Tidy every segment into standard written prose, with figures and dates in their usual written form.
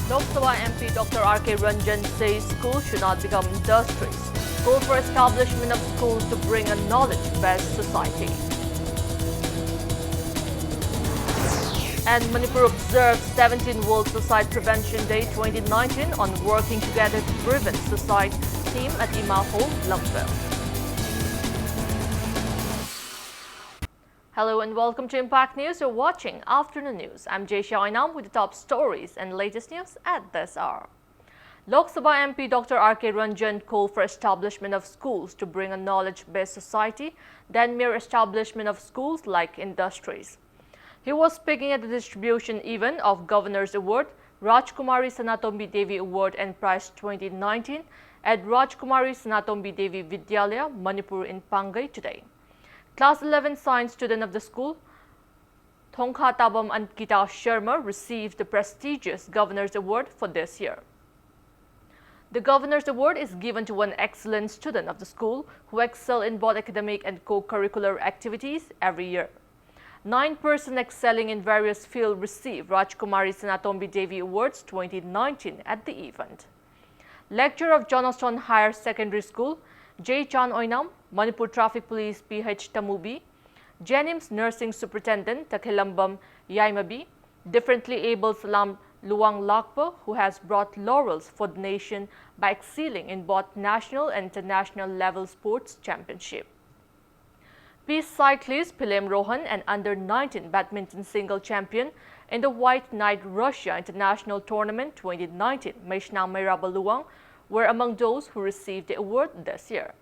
Lok Sabha MP Dr. R.K. Ranjan says schools should not become industries. Call for establishment of schools to bring a knowledge-based society. And Manipur observes 17th World Suicide Prevention Day 2019 on working together to prevent suicide theme at Ima Hall, Lumpville. Hello and welcome to Impact News. You're watching Afternoon News. I'm Jay Shainam with the top stories and latest news at this hour. Lok Sabha MP Dr. R.K. Ranjan called for establishment of schools to bring a knowledge-based society than mere establishment of schools like industries. He was speaking at the distribution event of Governor's Award, Rajkumari Sanatombi Devi Award and Prize 2019 at Rajkumari Sanatombi Devi Vidyalaya, Manipur in Pangai today. Class 11 science student of the school, Thongkha Tabam Ankita Sharma, received the prestigious Governor's Award for this year. The Governor's Award is given to one excellent student of the school who excel in both academic and co-curricular activities every year. 9 persons excelling in various fields received Rajkumari Sanatombi Devi Awards 2019 at the event. Lecturer of Johnstone Higher Secondary School, J. Chan Oinam, Manipur Traffic Police P.H. Tamubi, Jenims Nursing Superintendent Takhilambam Yaimabi, differently able Salam Luang Lakpa, who has brought laurels for the nation by excelling in both national and international level sports championship. Peace cyclist Pilem Rohan and under-19 badminton single champion in the White Knight Russia International Tournament 2019, Maishna Mairaba Luang, were among those who received the award this year.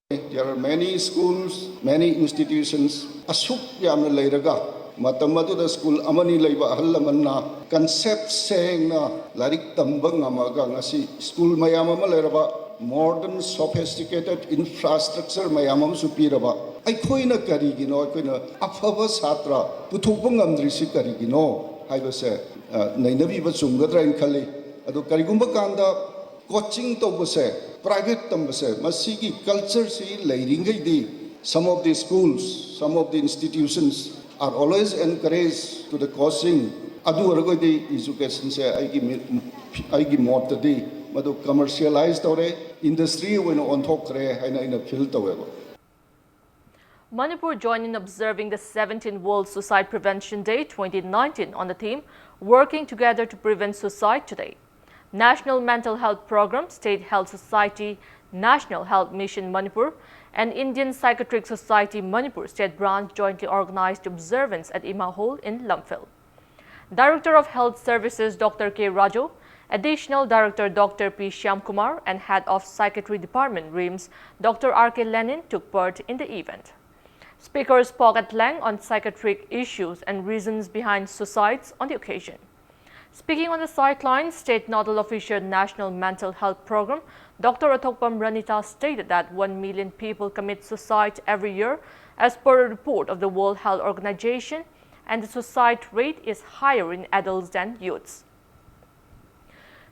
There are many schools, many institutions. Asuk yamna leiraga. Matamadu da school amani leiba ahalamanna concept saying na larik tambang amaga ngasi school mayama leiraba modern sophisticated infrastructure mayamam supiraba. Aikoina karigino aikoina afaba satra puthupang amdrisi karigino. Haibase nainabi ba chungadra in khali adu karigumba kanda coaching to base private tambase masigi culture si leiringai di some of the schools, some of the institutions are always encouraged to the coaching adu argoi di education se aigi mot di madu commercialized tore industry when on thok kare haina ina feel taweba. Manipur joined in observing the 17th World Suicide Prevention Day 2019 on the theme Working Together to Prevent Suicide today. National Mental Health Program, State Health Society, National Health Mission Manipur, and Indian Psychiatric Society Manipur State Branch jointly organized observance at Ima Hall in Lumpville. Director of Health Services Dr. K. Rajo, Additional Director Dr. P. Shyamkumar, and Head of Psychiatry Department RIMS Dr. R.K. Lenin took part in the event. Speakers spoke at length on psychiatric issues and reasons behind suicides on the occasion. Speaking on the sidelines, State Nodal Official National Mental Health Program, Dr. Atokpam Ranita stated that 1 million people commit suicide every year as per a report of the World Health Organization, and the suicide rate is higher in adults than youths.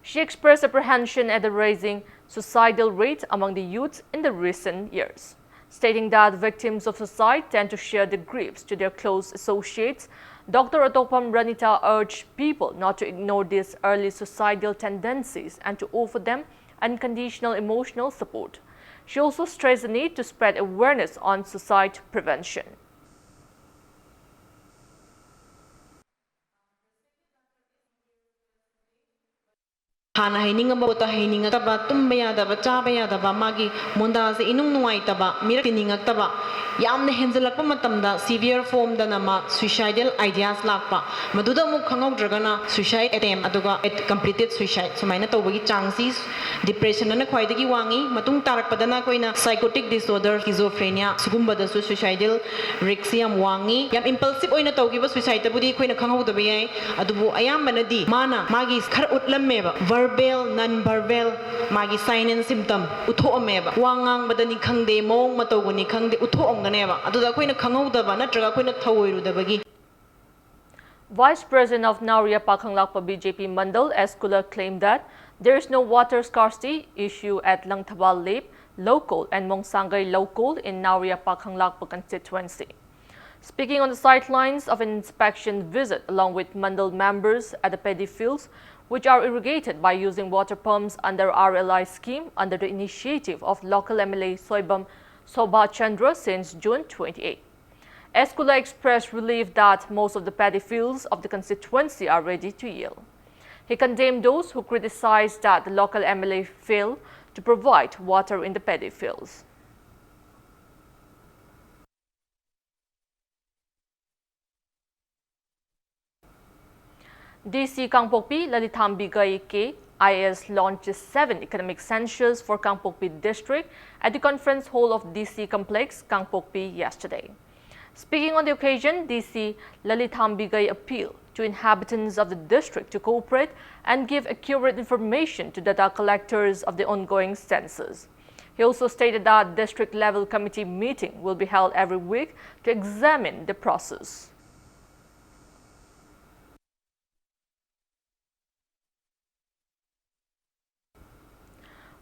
She expressed apprehension at the rising suicidal rate among the youths in the recent years, stating that victims of suicide tend to share the griefs to their close associates. Dr. Atopam Ranita urged people not to ignore these early suicidal tendencies and to offer them unconditional emotional support. She also stressed the need to spread awareness on suicide prevention. Hana haininga bota haininga taba tumba daba chaba daba magi monda se inung nuai taba mirakininga taba yamna henjalakpa matamda severe form da nama suicidal ideas lakpa maduda mu khangau dragana suicide attempt aduga completed suicide sumaina tawagi changsi depression na khwaidagi wangi matung tarakpadana koina psychotic disorder schizophrenia sugumba da suicidal risk yam wangi yam impulsive oina tawgiba suicide tabudi koina khangau dabai yai adubu ayambana di mana magi khar utlammeba verbal non-verbal magi sign and symptom uthoameba wangang badani khangde mong matawguni khangde uthoamganeba aduda koina khanghaudaba natraga koina thawoirudabagi. Vice President of Nauriya Pakhanglakpa BJP Mandal Eskular claimed that there is no water scarcity issue at Langthabal Lep, Local and Mongsangay Local in Nauriya Pakhanglakpa constituency. Speaking on the sidelines of an inspection visit along with Mandal members at the paddy fields, which are irrigated by using water pumps under RLI scheme under the initiative of local MLA Soibam Sobha Chandra since June 28. Eskula expressed relief that most of the paddy fields of the constituency are ready to yield. He condemned those who criticized that the local MLA failed to provide water in the paddy fields. DC Kangpokpi Lalithambigai K IAS launched 7 economic essentials for Kangpokpi district at the conference hall of DC Complex, Kangpokpi yesterday. Speaking on the occasion, DC Lalithambigai appealed to inhabitants of the district to cooperate and give accurate information to data collectors of the ongoing census. He also stated that district-level committee meeting will be held every week to examine the process.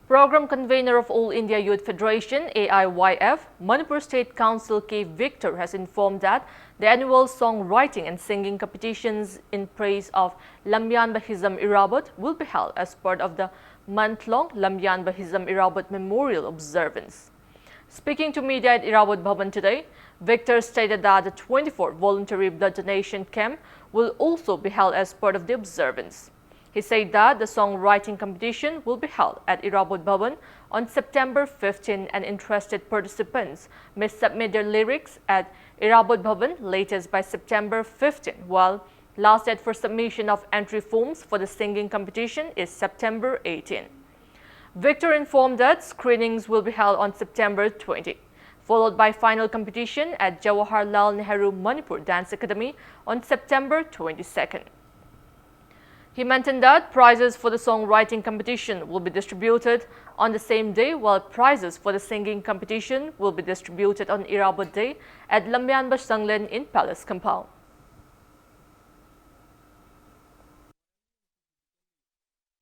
Program Convener of All India Youth Federation AIYF, Manipur State Council K. Victor has informed that the annual songwriting and singing competitions in praise of Lamyan Bahizam Irabot will be held as part of the month-long Lamyan Bahizam Irabot Memorial Observance. Speaking to media at Irabot Bhavan today, Victor stated that the 24th voluntary blood donation camp will also be held as part of the observance. He said that the songwriting competition will be held at Irabot Bhavan on September 15 and interested participants may submit their lyrics at Irabot Bhavan latest by September 15, while last date for submission of entry forms for the singing competition is September 18. Victor informed that screenings will be held on September 20, followed by final competition at Jawaharlal Nehru Manipur Dance Academy on September 22nd. He mentioned that prizes for the songwriting competition will be distributed on the same day, while prizes for the singing competition will be distributed on Irabot Day at Lamyan Sanglen in Palace Compound.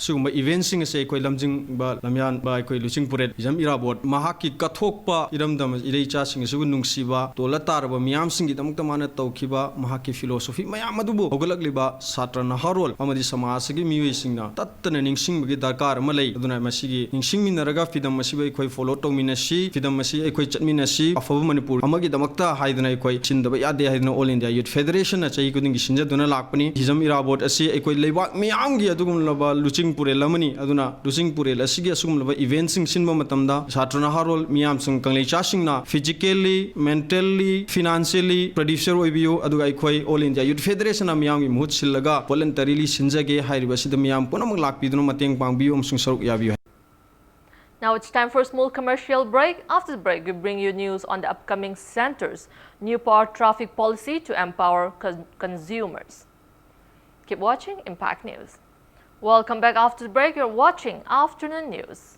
Sugumba eventsing ase koi lamjing ba lamyan ba koi luching puret jam irabot mahaki kathokpa iramdam ireicha sing sugu nungsiba tola tarba miyam sing gidamuk tamana tawkhiba mahaki philosophy mayam adubu hogalakliba satra naharol amadi samaj gi miwi singna tattana ningsing gi darkar ama lei aduna masigi ningsing minaraga fidam masiba koi follow tawminasi fidam masi koi chatminasi afabu manipur amagi damakta haiduna koi chindaba yade haiduna all india youth federation na chai kuding gi sinjaduna lakpani hizam irabot ase koi leibak miyam gi adugum laba luching Purel Lamani, Aduna, Lusing Purel, Asiga Sum events in Sinma Matamda, Satrana Harol, Miam Sung Kanglei Chashingna, physically, mentally, financially, producer Oibio, Adugai, All India Youth Federation Amiam, Mutsilaga, voluntarily Sinzage, Hairibasi, the Miam, Ponamulak, Pidum Mateng Bang Bium Sung Saruk Yabu. Now it's time for a small commercial break. After the break, we bring you news on the upcoming centers, new power traffic policy to empower consumers. Keep watching Impact News. Welcome back after the break. You're watching Afternoon News.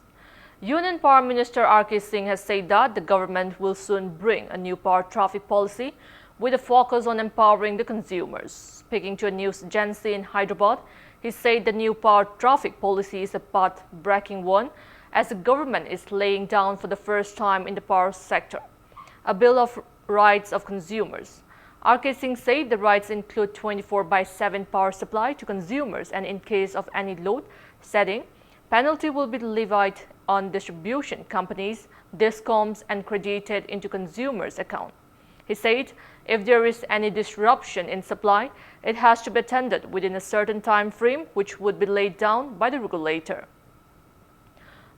Union Power Minister R.K. Singh has said that the government will soon bring a new power traffic policy with a focus on empowering the consumers. Speaking to a news agency in Hyderabad, he said the new power traffic policy is a path-breaking one as the government is laying down for the first time in the power sector a Bill of Rights of Consumers. R.K. Singh said the rights include 24/7 power supply to consumers, and in case of any load setting, penalty will be levied on distribution companies, discoms, and credited into consumers' account. He said if there is any disruption in supply, it has to be attended within a certain time frame, which would be laid down by the regulator.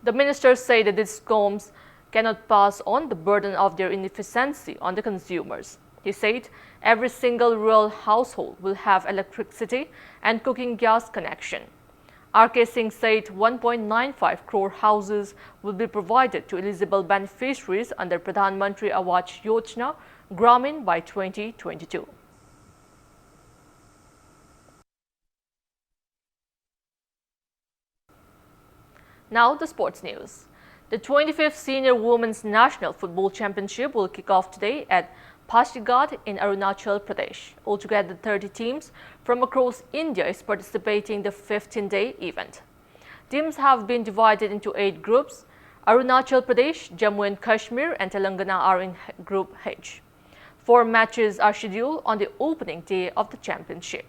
The minister said that discoms cannot pass on the burden of their inefficiency on the consumers. He said every single rural household will have electricity and cooking gas connection. R.K. Singh said 1.95 crore houses will be provided to eligible beneficiaries under Pradhan Mantri Awas Yojana Gramin by 2022. Now the sports news. The 25th Senior Women's National Football Championship will kick off today at Pasighat in Arunachal Pradesh. Altogether, 30 teams from across India is participating in the 15-day event. Teams have been divided into 8 groups. Arunachal Pradesh, Jammu and Kashmir and Telangana are in Group H. 4 matches are scheduled on the opening day of the championship.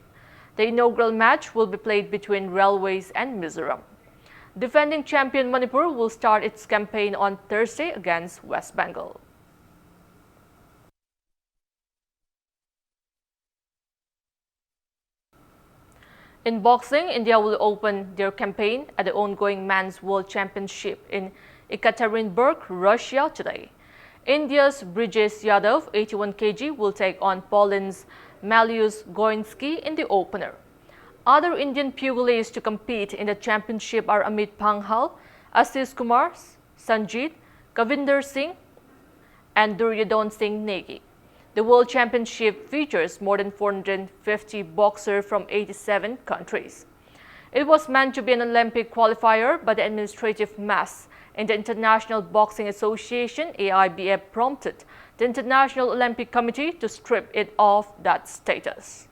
The inaugural match will be played between Railways and Mizoram. Defending champion Manipur will start its campaign on Thursday against West Bengal. In boxing, India will open their campaign at the ongoing Men's World Championship in Ekaterinburg, Russia today. India's Brijesh Yadav, 81 kg, will take on Poland's Mariusz Goński in the opener. Other Indian pugilists to compete in the championship are Amit Panghal, Ashish Kumar, Sanjeet, Kavinder Singh, and Duryodhan Singh Negi. The World Championship features more than 450 boxers from 87 countries. It was meant to be an Olympic qualifier, but the administrative mess in the International Boxing Association (AIBF) prompted the International Olympic Committee to strip it of that status.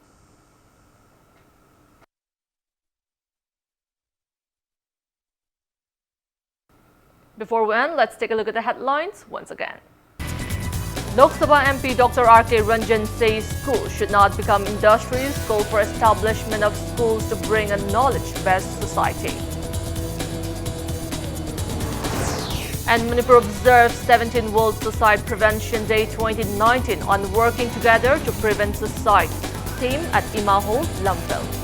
Before we end, let's take a look at the headlines once again. Lok Sabha MP Dr. R.K. Ranjan says schools should not become industries, call for establishment of schools to bring a knowledge-based society. And Manipur observes 17th World Suicide Prevention Day 2019 on working together to prevent suicide, theme at Imahol, Lamphel.